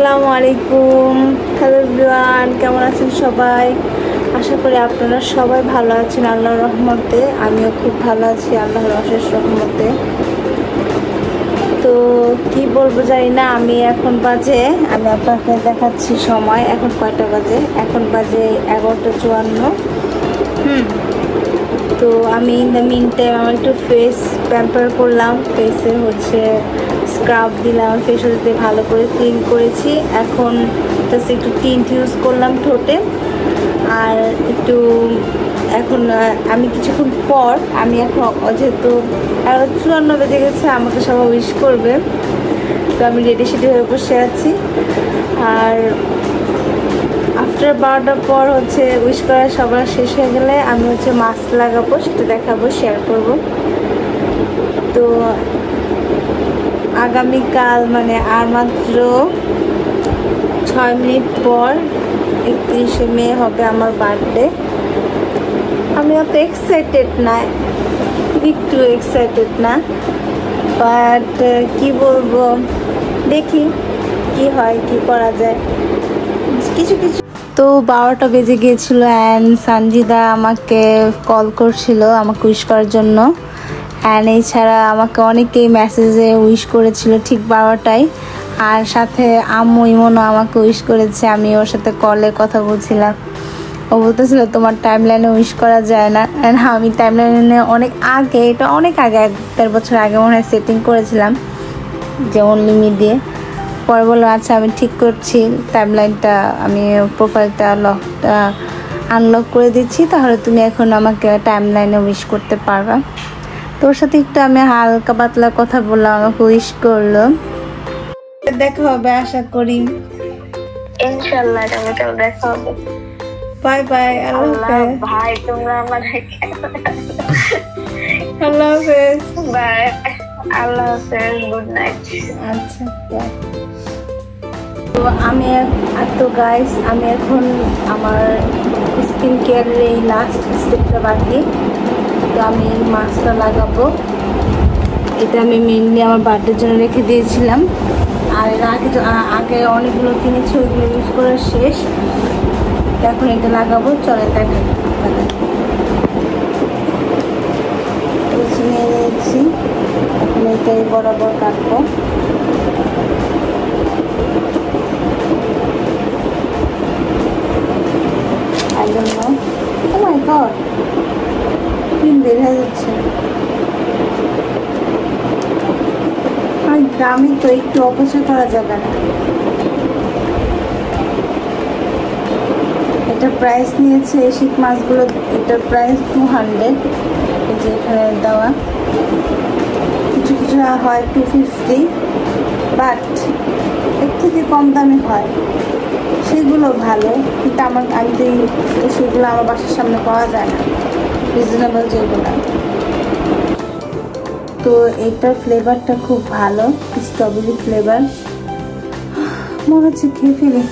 আসসালামু আলাইকুম। Hello everyone, কেমন আছেন সবাই? আশা করি আপনারা সবাই ভালো আছেন আল্লাহর রহমতে। আমিও খুব ভালো আছি আল্লাহর অশেষ রহমতে। তো কি বলবো জানি না, আমি আপনাকে দেখাচ্ছি সময়। এখন কয়টা বাজে? এখন বাজে 11:54। তো আমি ইন দ্য মিন টাইম আমি একটু ফেস প্যাম্পার করলাম। ফেসে স্ক্রাব দিলাম, ফেস ওয়াশ দিয়ে ভালো করে ক্লিন করেছি। এখন জাস্ট একটু টিন্ট ইউজ করলাম ঠোঁটে। আর একটু এখন আমি কিছুক্ষণ পর এখন যেহেতু 54 বেজে গেছে, আমাকে সবাই উইশ করবে। তো আমি রেডি সেডি হয়ে বসে আছি। আর আফটার 12টার পর উইশ করা সবার শেষ হয়ে গেলে আমি মাস্ক লাগাবো, সেটা দেখাবো, শেয়ার করব। তো আগামীকাল মানে আর মাত্র 6 মিনিট পর 31শে মে হবে আমার বার্থডে। আমি অত এক্সাইটেড না, একটু এক্সাইটেড না, বাট কি বলবো, দেখি কি হয়, কি করা যায়, কিছু কিছু। তো 12টা বেজে গিয়েছিল অ্যান্ড সানজিদা আমাকে কল করছিল আমাকে উইশ করার জন্য। অ্যান্ড এছাড়া আমাকে অনেকেই মেসেজে উইশ করেছিল ঠিক 12টায়। আর সাথে আম্মু ইমনও আমাকে উইশ করেছে। আমি ওর সাথে কলে কথা বলছিলাম। ও বলতেছিল তোমার টাইম লাইনে উইশ করা যায় না। অ্যান্ড আমি টাইম লাইনে অনেক আগে 1-1.5 বছর আগে মনে হয় সেটিং করেছিলাম যে অনলি মি দিয়ে। পরে বললো আচ্ছা আমি ঠিক করছি, টাইম লাইনটা আমি প্রোফাইলটা আনলক করে দিচ্ছি, তাহলে তুমি এখন আমাকে টাইম লাইনে উইশ করতে পারবা। তোর সাথে একটু আমি হালকা পাতলা কথা বললাম, আমাকে উইশ করলো। দেখা হবে আশা করি, ইনশাআল্লাহ আগামীকাল দেখা হবে। বাই বাই, আল্লাহ হাফেজ। ভাই তোমরা আমার আল্লাহ হাফেজ, বাই, আল্লাহ হাফেজ, গুড নাইট। আচ্ছা বাই। তো গাইস আমি এখন আমার স্কিন কেয়ারের এই লাস্ট স্টেপটা বাকি। তো আমি মাস্কটা লাগাবো। এটা আমি মেনলি আমার বার্থডের জন্য রেখে দিয়েছিলাম। আর এর আগে অনেকগুলো কিনেছি, ওইগুলো ইউজ করা শেষ। এখন এটা লাগাবো, চলে দেখেন আপনাদের। নিয়ে নিয়েছি, এখন এটাই বরাবর কাটবো। I don't know. Oh my god, cream বের হয়ে যাচ্ছে। আর গ্রামে তো একটু অপচয় করা যাবে না। এটা প্রাইস নিয়েছে এই শীত মাছগুলো, এটার প্রাইস 200। এই যে এখানে দেওয়া, কিছু কিছু হয় 250, বাট এর থেকে কম দামি হয়, সেগুলো ভালো। কিন্তু সেগুলো আমার বাসার সামনে পাওয়া যায় না, রিজনেবল যেগুলো। তো এটার ফ্লেভারটা খুব ভালো, স্ট্রবেরি ফ্লেভার। মনে হচ্ছে খেয়ে ফেলি।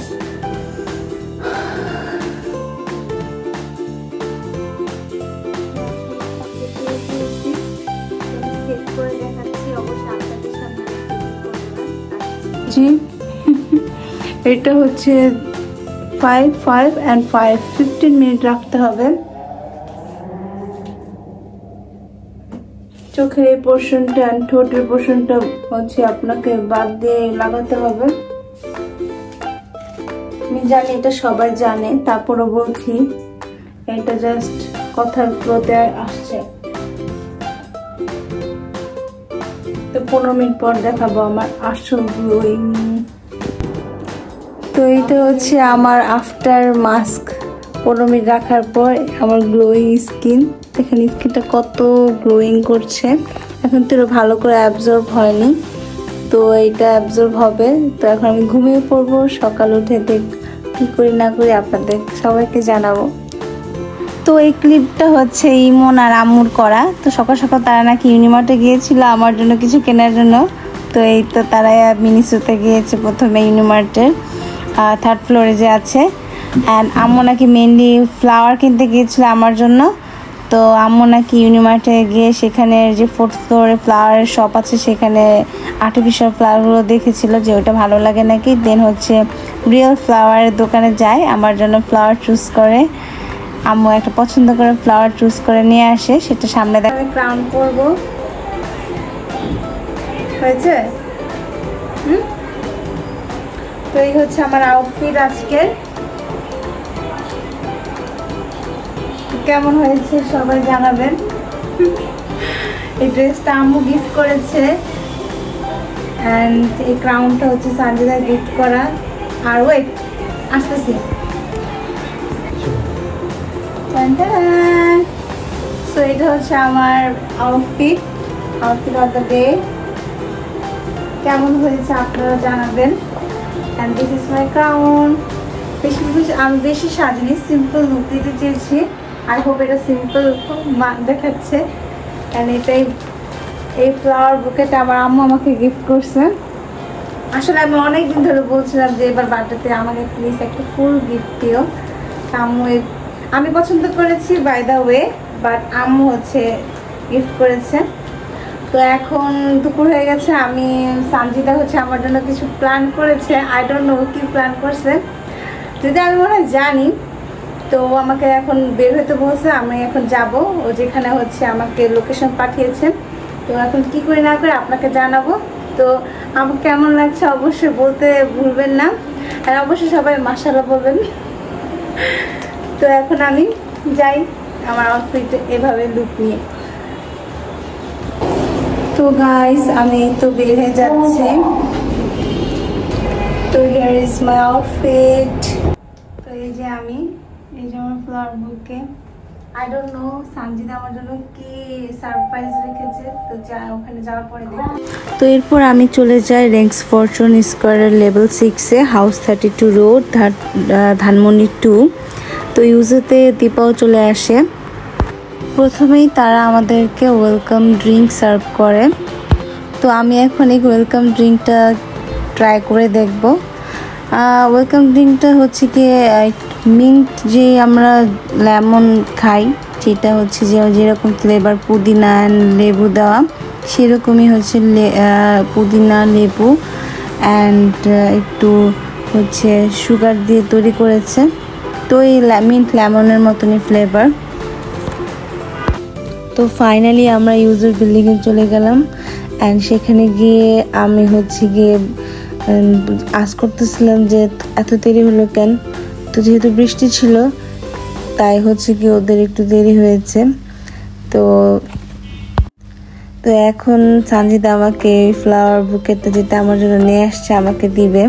জি, এটা 5, 5 and 5 15 মিনিট রাখতে হবে। চোখের এই পোর্শনটা আর ঠোঁটের পোর্শনটা আপনাকে বাদ দিয়ে লাগাতে হবে। আমি জানি এটা সবাই জানে, তারপরও বলছি, এটা জাস্ট কথার ফ্লোতে আসছে। তো 15 মিনিট পর দেখাবো আমার আসল গ্লোয়িং। তো এটা আমার আফটার মাস্ক 15 মিনিট রাখার পর আমার গ্লোয়িং স্কিন। দেখেন স্কিনটা কত গ্লোয়িং করছে। এখন তো ভালো করে অ্যাবজর্ব হয়নি, তো এইটা অ্যাবজর্ব হবে। তো এখন আমি ঘুমিয়ে পড়বো, সকাল উঠে কি করি না করি আপনাদের সবাইকে জানাবো। তো এই ক্লিপটা ইমন আর আম্মুর করা। তো সকাল সকাল তারা নাকি ইউনিমার্টে গিয়েছিল আমার জন্য কিছু কেনার জন্য। তো এই তো তারা মিনিসোতে গিয়েছে প্রথমে ইউনিমার্টের 3rd ফ্লোরে যে আছে। অ্যান্ড আম্মু নাকি মেনলি ফ্লাওয়ার কিনতে গিয়েছিল আমার জন্য। তো আম্মু নাকি ইউনিমার্টে গিয়ে সেখানে যে 4th ফ্লোরে ফ্লাওয়ারের শপ আছে সেখানে আর্টিফিশিয়াল ফ্লাওয়ারগুলো দেখেছিল যে ওটা ভালো লাগে নাকি, দেন হচ্ছে রিয়েল ফ্লাওয়ারের দোকানে যায়, আমার জন্য ফ্লাওয়ার চুজ করে। আম্মু একটা পছন্দ করে ফ্লাওয়ার চুজ করে নিয়ে আসে, সেটা সামনে দেখে আমি ক্রাউন করবো। হয়েছে? তো এই হচ্ছে আমার আউটফিট আজকের। কেমন হয়েছে সবাই জানাবেন। এই ড্রেসটা আম্মু গিফট করেছে অ্যান্ড এই ক্রাউনটা হচ্ছে সানজিদা গিফট করা। আর ওয়েট আসতেছি। সো এটা হচ্ছে আমার আউটফিট অফ দ্য ডে। কেমন হয়েছে আপনারা জানাবেন। And this is my crown. আমি বেশি সাজিনি, সিম্পল লুক দিতে চেয়েছি। আই হোপ এটা সিম্পল দেখাচ্ছে। অ্যান্ড এটাই এই ফ্লাওয়ার বুকেটা আমার আম্মু আমাকে গিফট করছে। আসলে আমি অনেকদিন ধরে বলছিলাম যে এবার বার্থডেতে আমাকে প্লিজ একটা ফুল গিফট দিও। আম্মু আমি পছন্দ করেছি বাই দ্য ওয়ে, বাট আম্মু হচ্ছে গিফট করেছে। তো এখন দুপুর হয়ে গেছে, আমি সানজিদা হচ্ছে আমার জন্য কিছু প্ল্যান করেছে। আই ডোন্ট নো কি প্ল্যান করছে, যদি আমি মনে হয় জানি। তো আমাকে এখন বের হইতে বলছে, আমি এখন যাব ও যেখানে হচ্ছে আমাকে লোকেশন পাঠিয়েছে। তো এখন কি করে না করে আপনাকে জানাবো। তো আমার কেমন লাগছে অবশ্যই বলতে ভুলবেন না, আর অবশ্যই সবাই মাশাআল্লাহ বলবেন। তো এখন আমি যাই আমার আউটফিট এভাবে লুক নিয়ে। তো গাইস আমি তো বের হয়ে যাচ্ছি। তো হিয়ার ইজ মাই আউটফিট। তো এই যে আমি, এই যে আমার ফ্লাওয়ার বুকে। আই ডোন্ট নো সানজিদা আমার জন্য কি সারপ্রাইজ রেখেছে, তো ওখানে যাওয়ার পরে দেখি। তো এরপর আমি চলে যাই রেঙ্কস ফরচুন স্কোয়ারের লেভেল 6-এ, হাউস 32 রোড, ধানমন্ডি 2। তো ইউজেতে দীপাও চলে আসে। প্রথমেই তারা আমাদেরকে ওয়েলকাম ড্রিঙ্ক সার্ভ করে। তো আমি এখন এই ওয়েলকাম ড্রিঙ্কটা ট্রাই করে দেখব। ওয়েলকাম ড্রিঙ্কটা হচ্ছে কি মিন্ট, যে আমরা লেমন খাই সেটা হচ্ছে যে যেরকম ফ্লেভার পুদিনা লেবু দেওয়া, সেরকমই হচ্ছে পুদিনা লেবু অ্যান্ড একটু হচ্ছে সুগার দিয়ে তৈরি করেছে। তো এই মিন্ট লেমনের মতনই ফ্লেভার। তো ফাইনালি আমরা ইউজার বিল্ডিংয়ে চলে গেলাম অ্যান্ড সেখানে গিয়ে আমি হচ্ছে গিয়ে আজ করতেছিলাম যে এত দেরি হলো কেন। তো যেহেতু বৃষ্টি ছিল তাই হচ্ছে কি ওদের একটু দেরি হয়েছে। তো এখন সানজিদা আমাকে ফ্লাওয়ার বুকেটা যেটা আমার জন্য নিয়ে আসছে আমাকে দিবে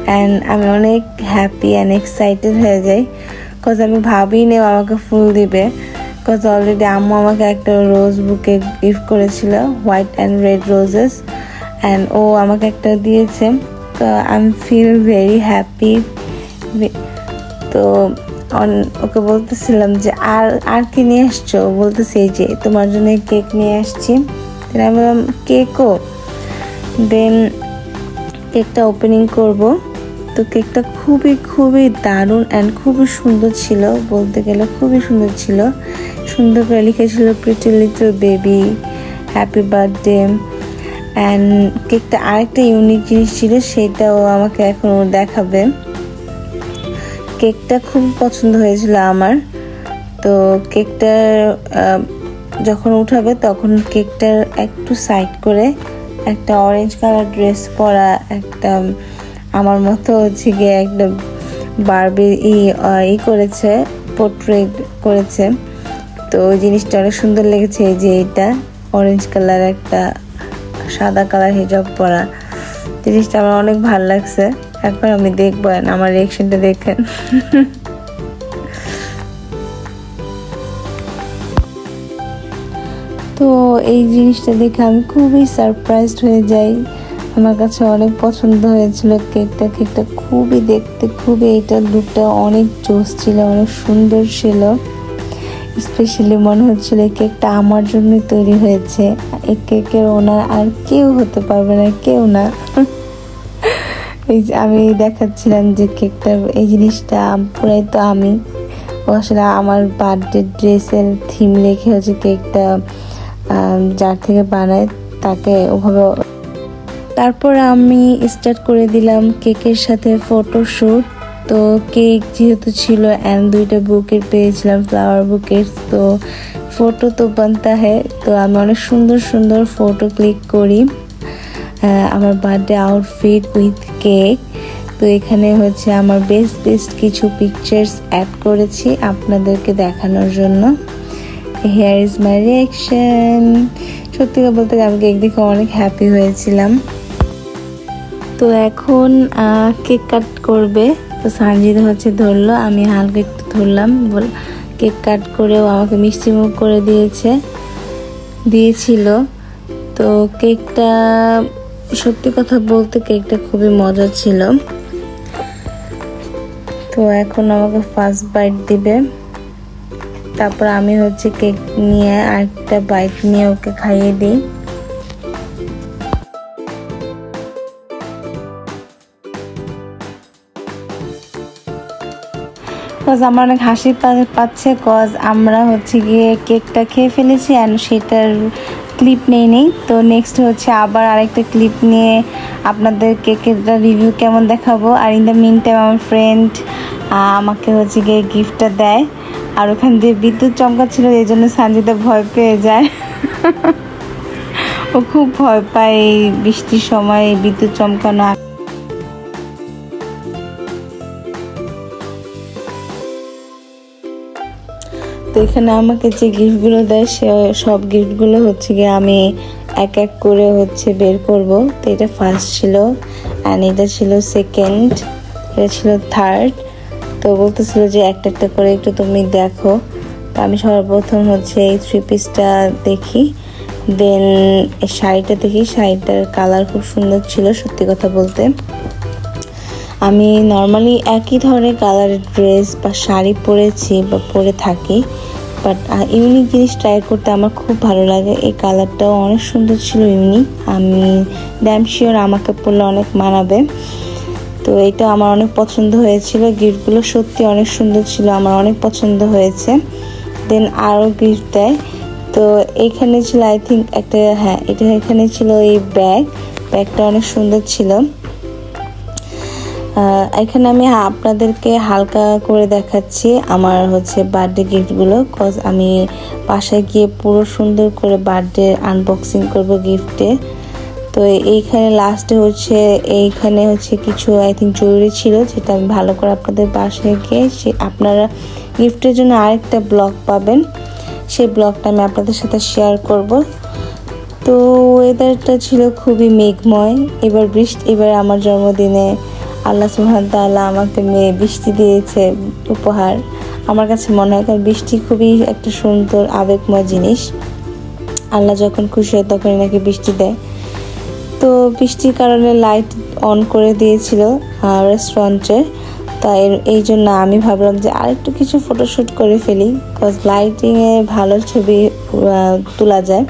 অ্যান্ড আমি অনেক হ্যাপি অ্যান্ড এক্সাইটেড হয়ে যাই, বিকজ আমি ভাবিনি আমাকে ফুল দিবে। বিকজ অলরেডি আম্মু আমাকে একটা রোজ বুকে গিফট করেছিল, white and red roses, and ও আমাকে একটা দিয়েছে। তো আই ফিল ভেরি হ্যাপি। তো ওকে বলতেছিলাম যে আর কি নিয়ে আসছো, বলতেছে এই যে তোমার জন্য কেক নিয়ে আসছি। আমি বললাম কেকও, দেন কেকটা ওপেনিং করব। তো কেকটা খুবই দারুণ অ্যান্ড খুবই সুন্দর ছিল, বলতে গেলে খুবই সুন্দর ছিল। সুন্দর করে লিখেছিল pretty little baby happy birthday. And কেকটা আরেকটা ইউনিক জিনিস ছিল, সেটাও আমাকে এখন দেখাবে। কেকটা খুব পছন্দ হয়েছিল আমার। তো কেকটার যখন উঠাবে তখন কেকটার একটু সাইড করে একটা অরেঞ্জ কালার ড্রেস পরা একটা আমার মতো হচ্ছে গিয়ে একটা বারবি করেছে, পোর্ট্রেট করেছে। তো ওই জিনিসটা অনেক সুন্দর লেগেছে। এই যে এটা অরেঞ্জ কালার একটা সাদা কালার হিজাব পরা জিনিসটা আমার অনেক ভালো লাগছে। এখন আমি দেখবো আমার রিঅ্যাকশনটা দেখেন। তো এই জিনিসটা দেখে আমি খুবই সারপ্রাইজড হয়ে যাই। আমার কাছে অনেক পছন্দ হয়েছিল কেকটা খুবই দেখতে এইটার লুকটা অনেক জোস ছিল, অনেক সুন্দর ছিল। স্পেশালি মনে হচ্ছিল এই কেকটা আমার জন্যই তৈরি হয়েছে। এই কেকের ওনার আর কেউ হতে পারবে না, কেউ না। এই যে আমি দেখাচ্ছিলাম যে কেকটার এই জিনিসটা পুরাই তো আমি, ও আসলে আমার বার্থডে ড্রেসের থিম রেখে হচ্ছে কেকটা যার থেকে বানায় তাকে ওভাবে। তারপর আমি স্টার্ট করে দিলাম কেকের সাথে ফটোশ্যুট। তো কেক যেহেতু ছিল অ্যান্ড 2টা বুকেট পেয়েছিলাম, ফ্লাওয়ার বুকেট, তো ফটো তো বানতা হ্যায়। তো আমি অনেক সুন্দর সুন্দর ফটো ক্লিক করি আমার বার্থডে আউটফিট উইথ কেক। তো এখানে হচ্ছে আমার বেস্ট কিছু পিকচার্স অ্যাড করেছি আপনাদেরকে দেখানোর জন্য। Here is my reaction. সত্যি কথা বলতে আমি কেক দেখে অনেক হ্যাপি হয়েছিলাম। তো এখন কেক কাট করবে। তো সানজিদ হচ্ছে ধরলো, আমি হালকা একটু ধরলাম। কেক কাট করেও আমাকে মিষ্টি মুখ করে দিয়েছিল। তো কেকটা সত্যি কথা বলতে কেকটা খুবই মজা ছিল। তো এখন আমাকে ফার্স্ট বাইট দিবে, তারপর আমি হচ্ছে কেক নিয়ে আরেকটা বাইট নিয়ে ওকে খাইয়ে দিই। আমার অনেক হাসি পাচ্ছে, কজ আমরা হচ্ছে গিয়ে কেকটা খেয়ে ফেলেছি অ্যান্ড সেটার ক্লিপ নেই। তো নেক্সট হচ্ছে আবার আরেকটা ক্লিপ নিয়ে আপনাদের কেকের রিভিউ কেমন দেখাবো। আর ইন দ্য মিন টাইম আমার ফ্রেন্ড আমাকে হচ্ছে গিয়ে গিফটটা দেয়। আর ওখান দিয়ে বিদ্যুৎ চমকাচ্ছিল, এই জন্য সানজিদা ভয় পেয়ে যায়। ও খুব ভয় পায় এই বৃষ্টির সময় বিদ্যুৎ চমকানো। তো এখানে আমাকে যে গিফটগুলো দেয় সে সব গিফটগুলো হচ্ছে গিয়ে আমি এক এক করে হচ্ছে বের করব। তো এটা ফার্স্ট ছিল অ্যান্ড এটা ছিল সেকেন্ড, এটা ছিল থার্ড। তো বলতেছিল যে একটা একটা করে একটু তুমি দেখো। তো আমি সর্বপ্রথম হচ্ছে এই 3 পিসটা দেখি, দেন শাড়িটা দেখি। শাড়িটার কালার খুব সুন্দর ছিল সত্যি কথা বলতে। আমি নর্মালি একই ধরনের কালারের ড্রেস বা শাড়ি পরেছি বা পরে থাকি, বাট ইউনিক জিনিস ট্রাই করতে আমার খুব ভালো লাগে। এই কালারটাও অনেক সুন্দর ছিল, ইউনিক। আমি ড্যাম শিওর আমাকে পরলে অনেক মানাবে। তো এটা আমার অনেক পছন্দ হয়েছিল। গিফটগুলো সত্যি অনেক সুন্দর ছিল, আমার অনেক পছন্দ হয়েছে। দেন আরও গিফট দেয়। তো এইখানে ছিল আই থিঙ্ক একটা, হ্যাঁ এটা এখানে ছিল এই ব্যাগটা অনেক সুন্দর ছিল। এখানে আমি আপনাদেরকে হালকা করে দেখাচ্ছি আমার হচ্ছে বার্থডে গিফটগুলো, কজ আমি বাসায় গিয়ে পুরো সুন্দর করে বার্থডে আনবক্সিং করব গিফটে। তো এইখানে লাস্টে হচ্ছে এইখানে হচ্ছে কিছু আই থিঙ্ক জরুরি ছিল, যেটা আমি ভালো করে আপনাদের বাসায় গিয়ে আপনারা গিফটের জন্য আরেকটা ব্লগ পাবেন, সেই ব্লগটা আমি আপনাদের সাথে শেয়ার করব। তো ওয়েদারটা ছিল খুবই মেঘময়। এবার আমার জন্মদিনে আল্লাহ সুবহান তাআলা আমাকে বৃষ্টি দিয়েছে উপহার। আমার কাছে মনে হয়, কারণ বৃষ্টি খুবই একটা সুন্দর আবেগময় জিনিস। আল্লাহ যখন খুশি হয় তখনই নাকি বৃষ্টি দেয়। তো বৃষ্টির কারণে লাইট অন করে দিয়েছিল রেস্টুরেন্টে। তাই এই জন্য আমি ভাবলাম যে আরেকটু কিছু ফটোশ্যুট করে ফেলি, কজ লাইটিংয়ে ভালো ছবি তোলা যায়।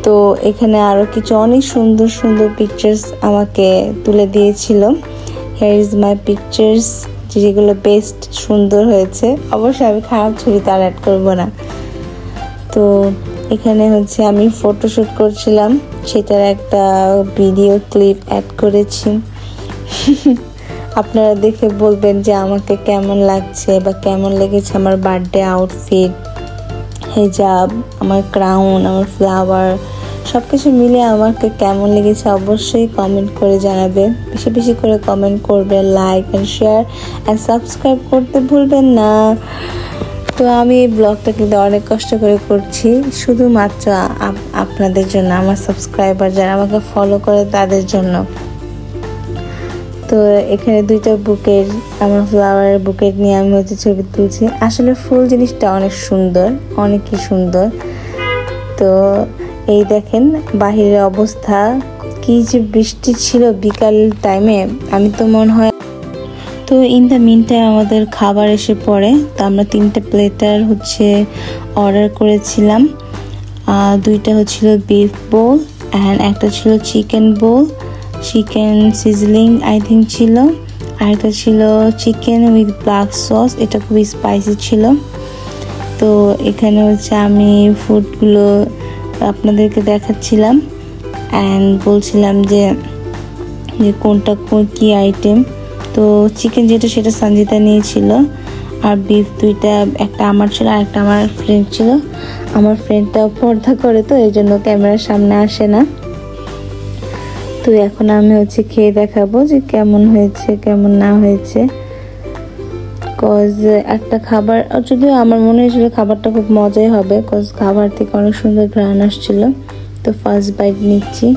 তো এখানে আরও কিছু অনেক সুন্দর সুন্দর পিকচার্স আমাকে তুলে দিয়েছিল। হিয়ার ইজ মাই পিকচার্স, যেগুলো বেস্ট সুন্দর হয়েছে। অবশ্যই আমি খারাপ ছবি তার অ্যাড করবো না। তো এখানে হচ্ছে আমি ফটোশ্যুট করছিলাম, সেটার একটা ভিডিও ক্লিপ অ্যাড করেছি। আপনারা দেখে বলবেন যে আমাকে কেমন লাগছে বা কেমন লেগেছে আমার বার্থডে আউটফিট, হিজাব, আমার ক্রাউন, আমার ফ্লাওয়ার, সব কিছু মিলে আমাকে কেমন লেগেছে অবশ্যই কমেন্ট করে জানাবেন। বেশি বেশি করে কমেন্ট করবেন, like and share and subscribe করতে ভুলবেন না। তো আমি এই ব্লগটা কিন্তু অনেক কষ্ট করে করছি, শুধুমাত্র আপনাদের জন্য, আমার সাবস্ক্রাইবার যারা আমাকে ফলো করে তাদের জন্য। তো এখানে 2টা বুকেট, আমার ফ্লাওয়ারের বুকেট নিয়ে আমি হচ্ছে ছবি তুলছি। আসলে ফুল জিনিসটা অনেক সুন্দর, অনেকই সুন্দর। তো এই দেখেন বাহিরের অবস্থা, কি যে বৃষ্টি ছিল বিকাল টাইমে, আমি তো মনে হয়। তো ইন দ্য মিন টাইম আমাদের খাবার এসে পড়ে। তো আমরা 3টে প্লেটার হচ্ছে অর্ডার করেছিলাম। 2টা হচ্ছিল বিফ বোল অ্যান্ড একটা ছিল chicken bowl, chicken sizzling I think ছিল। আর একটা ছিল চিকেন উইথ ব্ল্যাক সস, এটা খুবই স্পাইসি ছিল। তো এখানে হচ্ছে আমি ফুডগুলো আপনাদেরকে দেখাচ্ছিলাম অ্যান্ড বলছিলাম যে কোনটা কী আইটেম। তো চিকেন যেটা সেটা সঞ্জিতা নিয়েছিল, আর বিফ দুইটা, একটা আমার ছিল আর একটা আমার ফ্রেন্ড ছিল। আমার ফ্রেন্ডটা পর্দা করে, তো এই জন্য ক্যামেরার সামনে আসে না। তো এখন আমি হচ্ছে খেয়ে দেখাবো যে কেমন হয়েছে কেমন না হয়েছে। কজ একটা খাবার, যদিও আমার মনে হয়েছিল খাবারটা খুব মজাই হবে, কজ খাবার থেকে অনেক সুন্দর ঘ্রাণ আসছিল। তো ফার্স্ট বাইট নিচ্ছি।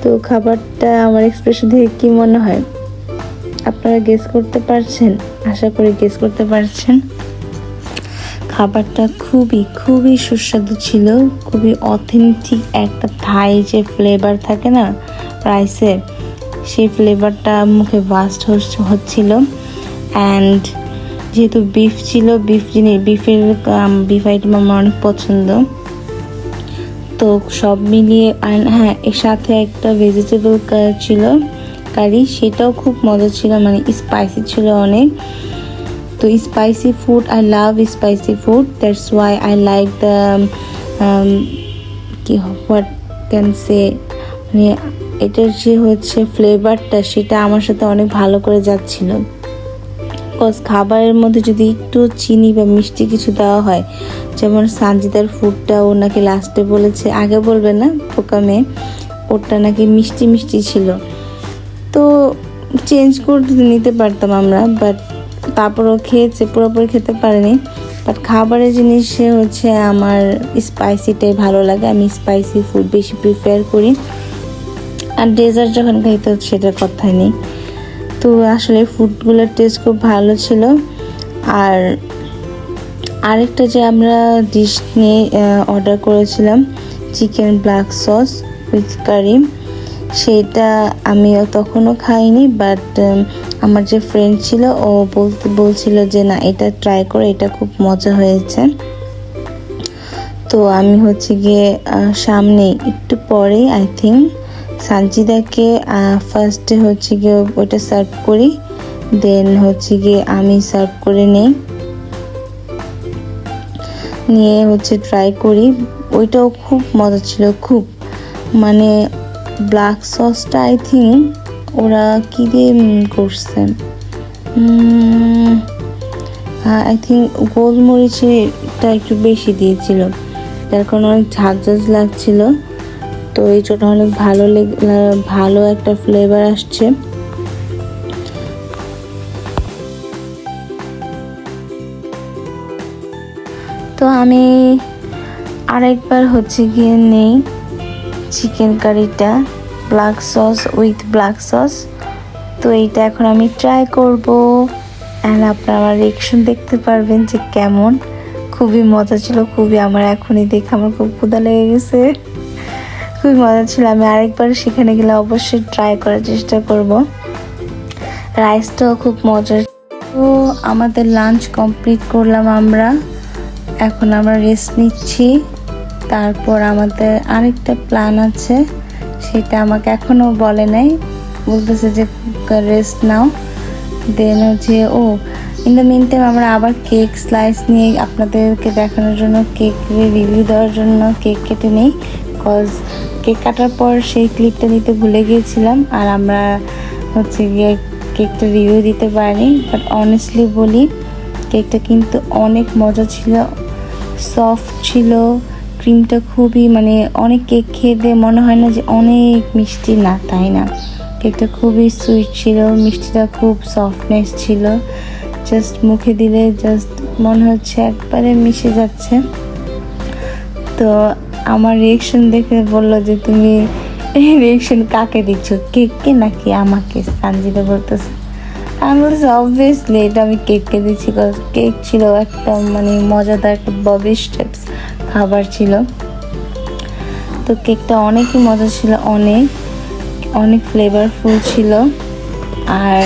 তো খাবারটা আমার এক্সপ্রেশন থেকে কি মনে হয় আপনারা গেস করতে পারছেন? আশা করি গেস করতে পারছেন। খাবারটা খুবই খুবই সুস্বাদু ছিল, খুবই অথেন্টিক একটা থাই যে ফ্লেভার থাকে না রাইসে, সেই ফ্লেভারটা মুখে বাস্ট হচ্ছিল। অ্যান্ড যেহেতু বিফ ছিল, বিফ আইটেম আমার অনেক পছন্দ। তো সব মিলিয়ে, হ্যাঁ এর সাথে একটা ভেজিটেবল ছিল কারি, সেটাও খুব মজা ছিল, মানে স্পাইসি ছিল অনেক। তো spicy food, I love spicy food, that's why I like the what can say, মানে এটার যে হচ্ছে ফ্লেভারটা সেটা আমার সাথে অনেক ভালো করে যাচ্ছিল। কজ খাবারের মধ্যে যদি একটু চিনি বা মিষ্টি কিছু দেওয়া হয়, যেমন সঞ্জিতার ফুডটা ও নাকি লাস্টে বলেছে, আগে বলবে না পোকা মেয়ে, ওটা নাকি মিষ্টি মিষ্টি ছিল। তো চেঞ্জ করে নিতে পারতাম আমরা, বাট তারপরও খেয়েছে, পুরোপুরি খেতে পারিনি। বাট খাবারের জিনিসে হচ্ছে আমার স্পাইসিটাই ভালো লাগে, আমি স্পাইসি ফুড বেশি প্রিফার করি। আর ডেজার্ট যখন খাইতে হচ্ছে সেটার কথাই নেই। তো আসলে ফুডগুলোর টেস্ট খুব ভালো ছিল। আর আরেকটা যে আমরা ডিশ নিয়ে অর্ডার করেছিলাম, চিকেন ব্ল্যাক সস উইথ কারি, সেটা আমি তখনও খাইনি। বাট আমার যে ফ্রেন্ড ছিল ও বলছিল যে না এটা ট্রাই করে, এটা খুব মজা হয়েছে। তো আমি হচ্ছে গিয়ে সামনে একটু পরেই আই থিঙ্ক সঞ্জিতাকে ফার্স্টে হচ্ছে গিয়ে ওইটা সার্ভ করি, দেন হচ্ছে গিয়ে আমি সার্ভ করে নিয়ে হচ্ছে ট্রাই করি। ওইটাও খুব মজা ছিল, খুব, মানে ব্ল্যাক সসটা আই থিঙ্ক ওরা কি দিয়ে করছে, আই থিঙ্ক গোলমরিচটা একটু বেশি দিয়েছিল, যার কারণে অনেক ঝাঁঝ লাগছিল। তো এই জন্য অনেক ভালো একটা ফ্লেভার আসছে। তো আমি আরেকবার হচ্ছে গিয়ে নেই চিকেন কারিটা, black sauce with black sauce. তো এইটা এখন আমি ট্রাই করব, অ্যান্ড আপনারা আমার রিঅ্যাকশন দেখতে পারবেন যে কেমন। খুবই মজা ছিল, খুবই, আমার এখনই দেখে আমার খুব ক্ষুধা লেগে গেছে, খুবই মজা ছিল। আমি আরেকবার সেখানে গেলে অবশ্যই ট্রাই করার চেষ্টা করব। রাইসটাও খুব মজার। তো আমাদের লাঞ্চ কমপ্লিট করলাম আমরা, এখন আমরা রেস্ট নিচ্ছি। তারপর আমাদের আরেকটা প্ল্যান আছে, সেটা আমাকে এখনও বলে নাই, বলতেছে যে রেস্ট নাও। দেন হচ্ছে ইন দ্য মিন টাইম আমরা আবার কেক স্লাইস নিয়ে আপনাদেরকে দেখানোর জন্য, কেক রিভিউ দেওয়ার জন্য কেক কেটে নিই। কজ কেক কাটার পর সেই ক্লিপটা নিতে ভুলে গিয়েছিলাম, আর আমরা হচ্ছে গিয়ে কেকটা রিভিউ দিতে পারিনি। বাট অনেস্টলি বলি, কেকটা কিন্তু অনেক মজা ছিল, সফট ছিল, ক্রিমটা খুবই, মানে অনেক কেক খেয়ে দিয়ে মনে হয় না যে অনেক মিষ্টি, না তাই না, কেকটা খুবই সুইট ছিল, মিষ্টিটা খুব সফটনেস ছিল, জাস্ট মুখে দিলে জাস্ট মনে হচ্ছে একবারে মিশে যাচ্ছে। তো আমার রিঅ্যাকশন দেখে বললো যে তুমি এই রিঅ্যাকশন কাকে দিচ্ছ, কেককে নাকি আমাকে? সঞ্জিতা বলতেছে, আমি বলছি অবভিয়াসলি এটা আমি কেককে দিচ্ছি, কেক ছিল একটা মানে মজাদার একটা ববিশ টাইপস খাবার ছিল। তো কেকটা অনেকই মজা ছিল, অনেক ফ্লেভারফুল ছিল। আর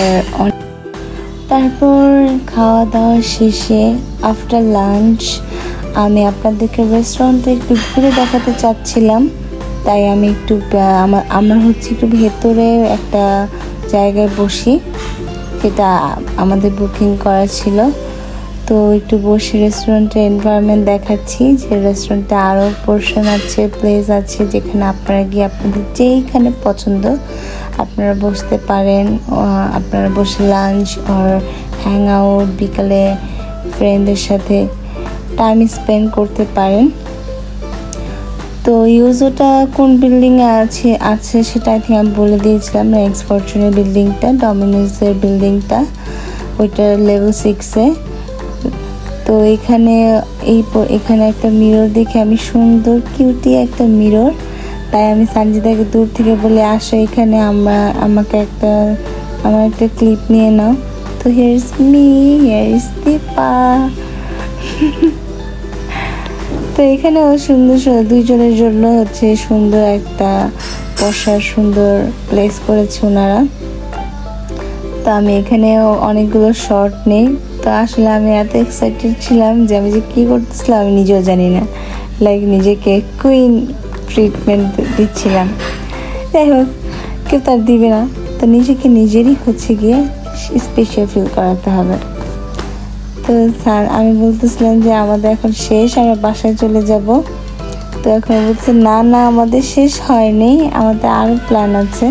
তারপর খাওয়া দাওয়া শেষে আফটার লাঞ্চ আমি আপনাদেরকে রেস্টুরেন্টে একটু ঘুরে দেখাতে চাচ্ছিলাম, তাই আমি একটু আমরা হচ্ছে একটু ভেতরে একটা জায়গায় বসি। এটা আমাদের বুকিং করা ছিল। তো একটু বসে রেস্টুরেন্টের এনভায়রনমেন্ট দেখাচ্ছি, যে রেস্টুরেন্টে আরও পোর্শন আছে, প্লেস আছে, যেখানে আপনারা গিয়ে আপনাদের যেইখানে পছন্দ আপনারা বসতে পারেন। আপনারা বসে লাঞ্চ আর হ্যাং আউট, বিকালে ফ্রেন্ডদের সাথে টাইম স্পেন্ড করতে পারেন। তো ইউজোটা কোন বিল্ডিংয়ে আছে সেটা আই থিঙ্ক আমি বলে দিয়েছিলাম। নেক্স ফরচুনের বিল্ডিংটা, ডমিনোজের বিল্ডিংটা, ওইটা লেভেল 6-এ। তো এখানে একটা মিরর দেখে আমি, সুন্দর কিউটি একটা মিরর, তাই আমি সঞ্জিদাকে দূর থেকে বলে আসো এখানে আমার একটা ক্লিপ নিয়ে নাও। তো here is me, here is Deepa. তো এখানেও সুন্দর দুইজনের জন্য হচ্ছে সুন্দর একটা বসার সুন্দর প্লেস করেছে ওনারা। তো আমি এখানেও অনেকগুলো শর্ট নেই। তো আসলে আমি এত এক্সাইটেড ছিলাম যে আমি যে কী করতেছিলাম আমি নিজেও জানি না, লাইক নিজেকে কুইন ট্রিটমেন্ট দিচ্ছিলাম। যাই হোক, কেউ তার দিবে না, তো নিজেকে নিজেরই হচ্ছে গিয়ে স্পেশাল ফিল করাতে হবে। তো স্যার আমি বলতেছিলাম যে আমাদের এখন শেষ, আমরা বাসায় চলে যাব। তো এখন বলছে না আমাদের শেষ হয়নি, আমাদের আরও প্ল্যান আছে।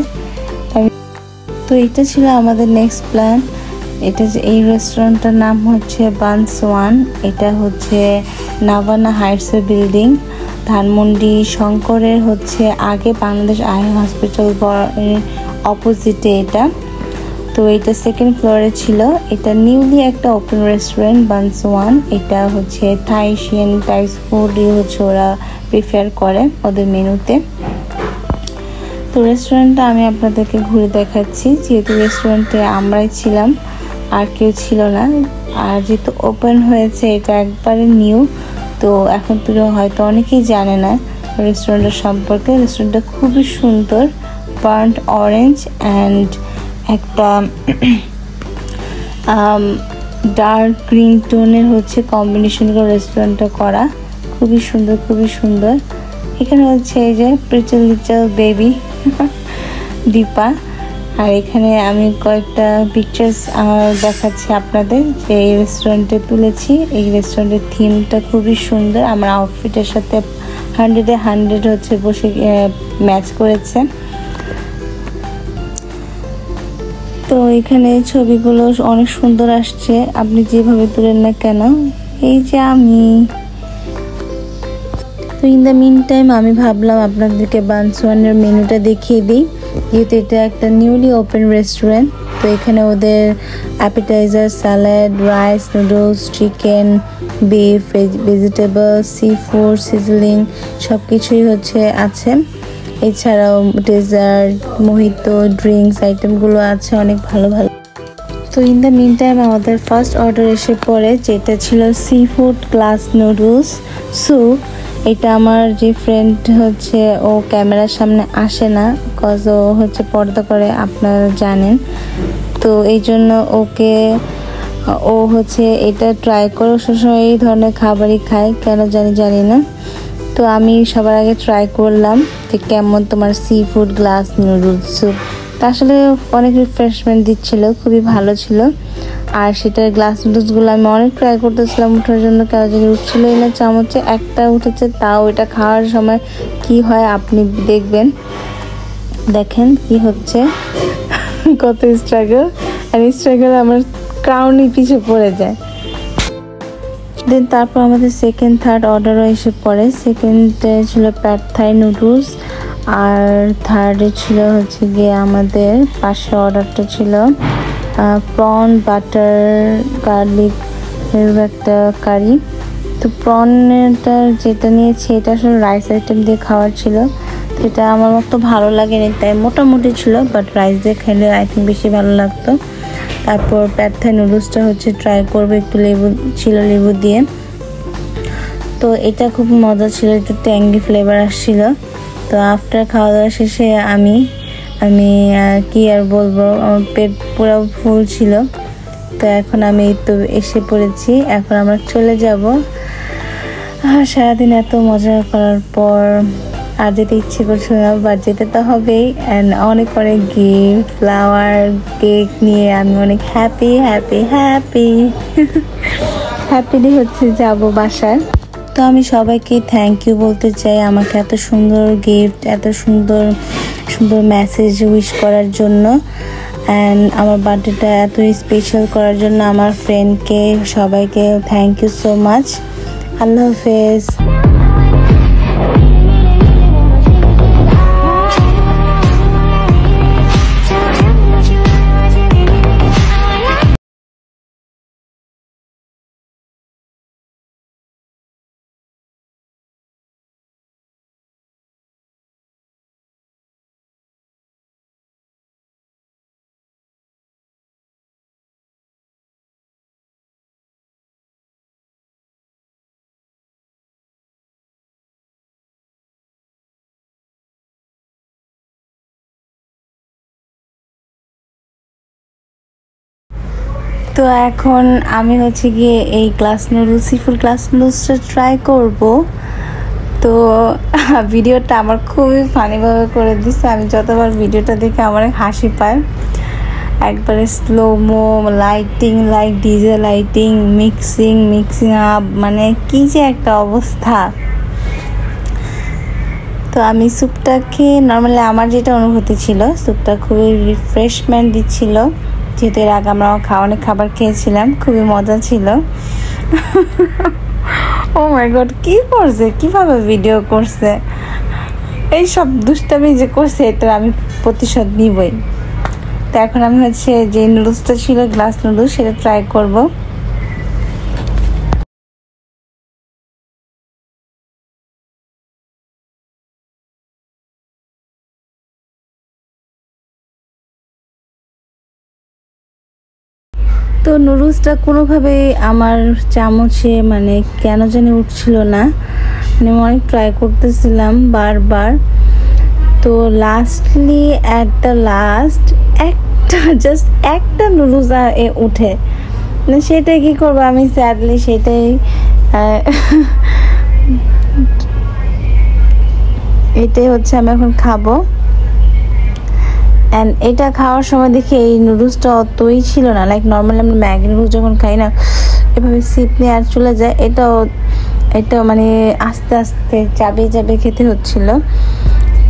তো এটা ছিল আমাদের নেক্সট প্ল্যান। এই রেস্টুরেন্টটার নাম হচ্ছে বানস ওয়ান। এটা হচ্ছে নাভানা হাইটসের বিল্ডিং, ধানমন্ডি শঙ্করের হচ্ছে আগে বাংলাদেশ আই হসপিটাল অপোজিটে এটা। তো এটা সেকেন্ড ফ্লোরে ছিল। এটা নিউলি একটা ওপেন রেস্টুরেন্ট বানস ওয়ান। এটা হচ্ছে থাই এশিয়ান টাইপস ফুডই হচ্ছে ওরা প্রিফার করে ওদের মেনুতে। তো রেস্টুরেন্টটা আমি আপনাদেরকে ঘুরে দেখাচ্ছি, যেহেতু রেস্টুরেন্টে আমরাই ছিলাম, আর কেউ ছিল না। আর যেহেতু ওপেন হয়েছে, এটা একবারে নিউ, তো এখন তো হয়তো অনেকেই জানে না রেস্টুরেন্টের সম্পর্কে। রেস্টুরেন্টটা খুবই সুন্দর, বার্ন্ট অরেঞ্জ অ্যান্ড একটা ডার্ক গ্রিন টোনের হচ্ছে কম্বিনেশন করে রেস্টুরেন্টটা করা, খুবই সুন্দর। এখানে হচ্ছে এই যে প্রিটি লিটল বেবি দীপা। আর এখানে আমি কয়েকটা পিকচার্স দেখাচ্ছি আপনাদের, যে এই রেস্টুরেন্টে তুলেছি। এই রেস্টুরেন্টের থিমটা খুবই সুন্দর, আমার আউটফিটের সাথে 100-এ 100 হচ্ছে বসে ম্যাচ করেছে। তো এখানে ছবিগুলো অনেক সুন্দর আসছে, আপনি যেভাবে তুলেন না কেন। এই যে আমি তো ইন দ্য মিন টাইম আমি ভাবলাম আপনাদেরকে বানস ওয়ানের মেনুটা দেখিয়ে দিই, যেহেতু এটা একটা নিউলি ওপেন রেস্টুরেন্ট। তো এখানে ওদের appetiser, salad, rice, noodles, chicken, beef, vegetable, sea food, sizzling সব কিছুই হচ্ছে আছে। এছাড়াও ডেজার্ট, মোহিতো, ড্রিঙ্কস আইটেমগুলো আছে অনেক ভালো। তো ইন দ্য মিন টাইম আমাদের ফার্স্ট অর্ডার এসে পড়ে, যেটা ছিল sea food glass noodles soup. এটা আমার যে ফ্রেন্ড হচ্ছে, ও ক্যামেরার সামনে আসে না, কজ ও হচ্ছে পর্দা করে, আপনারা জানেন। তো এই জন্য ও হচ্ছে এটা ট্রাই করে, সবসময় এই ধরনের খাবারই খায়, কেন জানি না। তো আমি সবার আগে ট্রাই করলাম যে কেমন তোমার sea food glass noodles soup. তা আসলে অনেক রিফ্রেশমেন্ট দিচ্ছিল, খুবই ভালো ছিল। আর সেটার গ্লাস নুডলসগুলো আমি অনেক ট্রাই করতেছিলাম ওঠার জন্য, কেন জানি উঠছিলই না, চামচে একটা উঠেছে। তাও এটা খাওয়ার সময় কি হয় আপনি দেখেন কি হচ্ছে, কত স্ট্রাগল। আর স্ট্রাগল আমার ক্রাউনই পিছে পড়ে যায়। দেন তারপর আমাদের সেকেন্ড থার্ড অর্ডারও এসে পড়ে। সেকেন্ডে ছিল প্যাড থাই নুডলস, আর থার্ডে ছিল হচ্ছে গিয়ে আমাদের পাশের অর্ডারটা ছিল প্রন বাটার গার্লিক একটা কারি। তো প্রনটা যেটা নিয়েছি এটা আসলে রাইস আইটেম দিয়ে খাওয়ার ছিল, তো এটা আমার মতো ভালো লাগেনি, তাই মোটামুটি ছিল, বাট রাইস দিয়ে খেলে আই থিঙ্ক বেশি ভালো লাগতো। তারপর প্যাড থাই নুডলসটা হচ্ছে ট্রাই করবো, একটু লেবু দিয়ে। তো এটা খুব মজা ছিল, একটু ট্যাঙ্গি ফ্লেভার আসছিল। তো আফটার খাওয়া দাওয়া শেষে আমি কি আর বলবো, আমার পেট পুরো ফুল ছিল। তো এখন আমি তো এসে পড়েছি, এখন আমরা চলে যাব। সারাদিন এত মজা করার পর আর যেতে ইচ্ছে করছিল না, বাট যেতে তো হবেই। অ্যান্ড অনেক অনেক গিফট, ফ্লাওয়ার, কেক নিয়ে আমি অনেক হ্যাপি হ্যাপি হ্যাপি হ্যাপিলি হচ্ছে যাব বাসায়। তো আমি সবাইকে থ্যাংক ইউ বলতে চাই আমাকে এত সুন্দর গিফট, এত সুন্দর সুন্দর মেসেজ উইশ করার জন্য, অ্যান্ড আমার বার্থডেটা এত স্পেশাল করার জন্য আমার ফ্রেন্ডকে সবাইকে থ্যাংক ইউ সো মাচ। আল্লাহ হাফেজ। তো এখন আমি হচ্ছে গিয়ে এই গ্লাস নুডলস, সিফুড গ্লাস নুডলসটা ট্রাই করব। তো ভিডিওটা আমার খুবই ফানিভাবে করে দিচ্ছে, আমি যতবার ভিডিওটা দেখে আমার হাসি পায়। একবারে slo-mo lighting, like DJ lighting, mixing up, মানে কি যে একটা অবস্থা। তো আমি স্যুপটা খেয়ে নর্মালি আমার যেটা অনুভূতি ছিল, স্যুপটা খুবই রিফ্রেশমেন্ট দিচ্ছিল, যেহেতু এর আগে আমরা অনেক খাবার খেয়েছিলাম, খুবই মজা ছিল। ও মাই গড, কি করছে, কিভাবে ভিডিও করছে, এই সব দুষ্টামি যে করছে এটা আমি প্রতিশোধ নিবই। তো এখন আমি হচ্ছে যে নুডলসটা ছিল গ্লাস নুডলস, সেটা ট্রাই করব। তো নুডলসটা কোনোভাবেই আমার চামচে মানে কেন জানি উঠছিল না, মানে অনেক ট্রাই করতেছিলাম বারবার। তো lastly at the last just একটা নুডলস উঠে, মানে সেটাই কী করবো আমি, স্যাডলি সেটাই এটাই হচ্ছে আমি এখন খাবো। অ্যান্ড এটা খাওয়ার সময় দেখি এই নুডলসটা অতই ছিল না, লাইক নর্মালি আমরা ম্যাগি নুডলস যখন খাই না এভাবে সিপ নিয়ে আর চলে যায়, এটা মানে আস্তে আস্তে চাবিয়ে খেতে হচ্ছিল।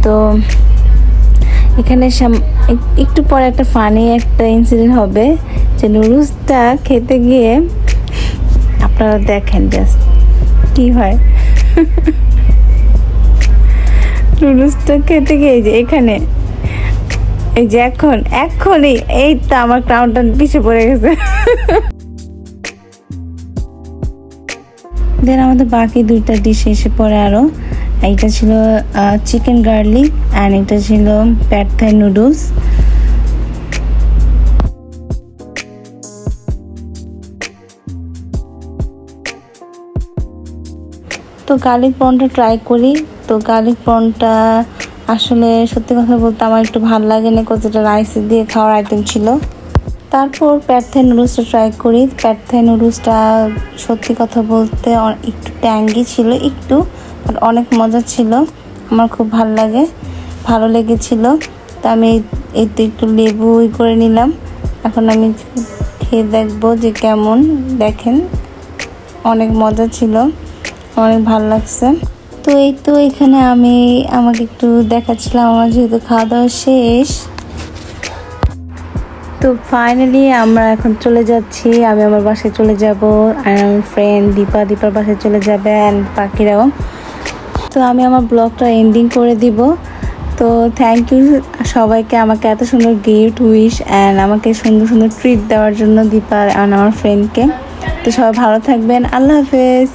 তো এখানে একটু পরে একটা ফানি একটা ইনসিডেন্ট হবে, যে নুডলসটা খেতে গিয়ে আপনারা দেখেন জাস্ট কি হয়। নুডলসটা খেতে গিয়ে যে এখানে এই যে এখনই এই তো আমার ক্রাউনটা পিছিয়ে পড়ে গেছে। দেন আমাদের বাকি দুইটা ডিশ এসে পড়ে আরো, এইটা ছিল চিকেন গার্লিক অ্যান্ড এটা ছিল প্যাড থাই নুডলস। তো গার্লিক প্রনটা ট্রাই করি। তো গার্লিক প্রনটা আসলে সত্যি কথা বলতে আমার একটু ভালো লাগে না, বিকজ এটা রাইস দিয়ে খাওয়ার আইটেম ছিল। তারপর প্যাড থাই নুডলসটা ট্রাই করি। প্যাড থাই নুডলসটা সত্যি কথা বলতে একটু ট্যাঙ্গি ছিল, একটু, বাট অনেক মজা ছিল, আমার খুব ভালো লেগেছিল। তো আমি একটু লেবু করে নিলাম। এখন আমি খেয়ে দেখবো যে কেমন, দেখেন অনেক মজা ছিল, অনেক ভালো লাগছে। তো এই তো এখানে আমি আমাকে একটু দেখাচ্ছিলাম আমার যেহেতু খাওয়া দাওয়া শেষ। তো ফাইনালি আমরা এখন চলে যাচ্ছি, আমি আমার বাসায় চলে যাব, আর আমার ফ্রেন্ড দীপার বাসায় চলে যাবে, অ্যান্ড বাকিরাও। তো আমি আমার ব্লগটা এন্ডিং করে দিব। তো থ্যাংক ইউ সবাইকে আমাকে এত সুন্দর গিফট উইশ অ্যান্ড আমাকে সুন্দর সুন্দর ট্রিট দেওয়ার জন্য, দীপা আর আমার ফ্রেন্ডকে। তো সবাই ভালো থাকবেন, আল্লাহ হাফেজ।